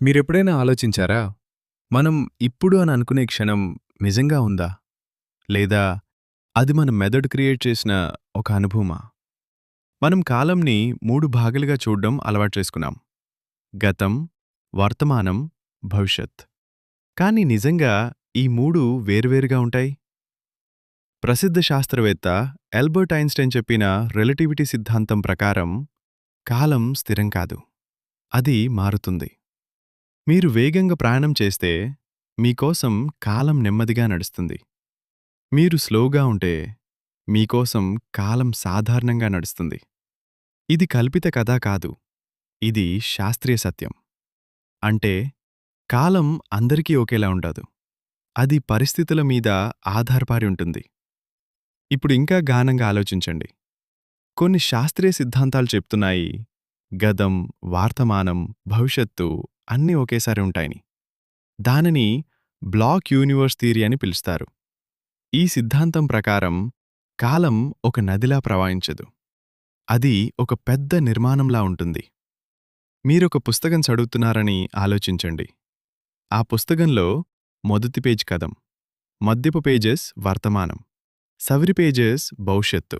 మీరెప్పుడైనా ఆలోచించారా? మనం ఇప్పుడు అని అనుకునే క్షణం నిజంగా ఉందా? లేదా అది మన మెదడు క్రియేట్ చేసిన ఒక అనుభవమా? మనం కాలంని 3 భాగాలుగా చూడ్డం అలవాటు చేసుకున్నాం. గతం, వర్తమానం, భవిష్యత్. కానీ నిజంగా ఈ 3 వేర్వేరుగా ఉంటాయి? ప్రసిద్ధ శాస్త్రవేత్త ఆల్బర్ట్ ఐన్‌స్టైన్ చెప్పిన రిలేటివిటీ సిద్ధాంతం ప్రకారం కాలం స్థిరం కాదు. అది మారుతుంది. మీరు వేగంగా ప్రయాణం చేస్తే మీకోసం కాలం నెమ్మదిగా నడుస్తుంది. మీరు స్లోగా ఉంటే మీకోసం కాలం సాధారణంగా నడుస్తుంది. ఇది కల్పిత కథ కాదు. ఇది శాస్త్రీయ సత్యం. అంటే కాలం అందరికీ ఒకేలా ఉండదు. అది పరిస్థితుల మీద ఆధారపడి ఉంటుంది. ఇప్పుడు ఇంకా గాఢంగా ఆలోచించండి. కొన్ని శాస్త్రీయ సిద్ధాంతాలు చెప్తున్నాయి గతం, వర్తమానం, భవిష్యత్తు అన్నీ ఒకేసారి ఉంటాయని. దానిని బ్లాక్ యూనివర్స్ థియరీ అని పిలుస్తారు. ఈ సిద్ధాంతం ప్రకారం కాలం ఒక నదిలా ప్రవహించదు. అది ఒక పెద్ద నిర్మాణంలా ఉంటుంది. మీరొక పుస్తకం చదువుతున్నారని ఆలోచించండి. ఆ పుస్తకంలో మొదటి పేజ్ కథం, మధ్యపు పేజెస్ వర్తమానం, సవరి పేజెస్ భవిష్యత్తు.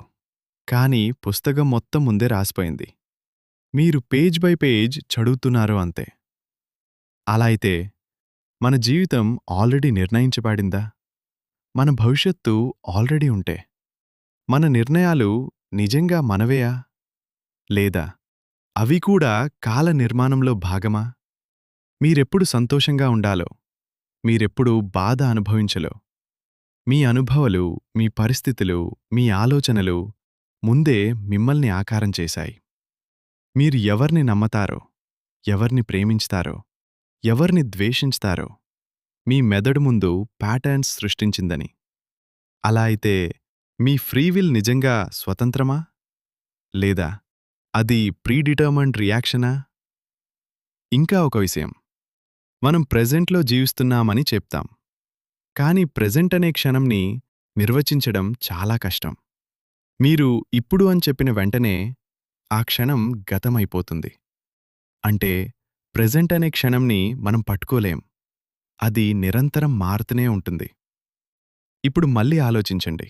కానీ పుస్తకం మొత్తం ముందే రాసిపోయింది. మీరు పేజ్ బై పేజ్ చదువుతున్నారు అంతే. అలా అయితే మన జీవితం ఆల్రెడీ నిర్ణయించబడిందా? మన భవిష్యత్తు ఆల్రెడీ ఉంటే మన నిర్ణయాలు నిజంగా మనవేయా? లేదా అవి కూడా కాల నిర్మాణంలో భాగమా? మీరెప్పుడు సంతోషంగా ఉండాలో, మీరెప్పుడు బాధ అనుభవించలో, మీ అనుభవాలు, మీ పరిస్థితులు, మీ ఆలోచనలు ముందే మిమ్మల్ని ఆకారం చేశాయి. మీరు ఎవర్ని నమ్మతారో, ఎవర్ని ప్రేమించుతారో, ఎవర్ని ద్వేషించుతారో మీ మెదడు ముందు ప్యాటర్న్స్ సృష్టించిందని. అలా అయితే మీ ఫ్రీవిల్ నిజంగా స్వతంత్రమా? లేదా అది ప్రీడిటర్మండ్ రియాక్షనా? ఇంకా ఒక విషయం. మనం ప్రెజెంట్లో జీవిస్తున్నామని చెప్తాం. కానీ ప్రెజెంట్ అనే క్షణంని నిర్వచించడం చాలా కష్టం. మీరు ఇప్పుడు అని చెప్పిన వెంటనే ఆ క్షణం గతమైపోతుంది. అంటే ప్రెజెంట్ అనే క్షణంని మనం పట్టుకోలేం. అది నిరంతరం మారుతూనే ఉంటుంది. ఇప్పుడు మళ్ళీ ఆలోచించండి.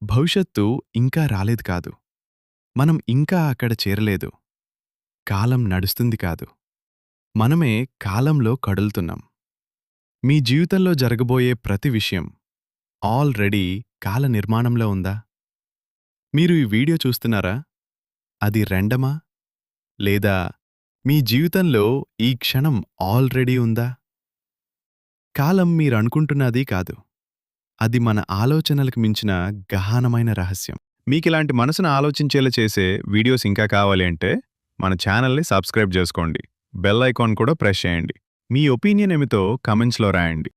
భవిష్యత్తు ఇంకా రాలేదు కాదు. మనం ఇంకా అక్కడ చేరలేదు. కాలం నడుస్తుంది కాదు. మనమే కాలంలో కదులుతున్నాం. మీ జీవితంలో జరగబోయే ప్రతి విషయం ఆల్రెడీ కాల నిర్మాణంలో ఉందా? మీరు ఈ వీడియో చూస్తున్నారా? అది రెండమా? లేదా మీ జీవితంలో ఈ క్షణం ఆల్రెడీ ఉందా? కాలం మీరనుకుంటున్నది కాదు. అది మన ఆలోచనలకు మించిన గహనమైన రహస్యం. మీకిలాంటి మనసును ఆలోచించేలా చేసే వీడియోస్ ఇంకా కావాలి అంటే మన ఛానల్ని సబ్స్క్రైబ్ చేసుకోండి. బెల్ ఐకాన్ కూడా ప్రెస్ చేయండి. మీ ఒపీనియన్ ఏమిటో కామెంట్స్‌లో రాయండి.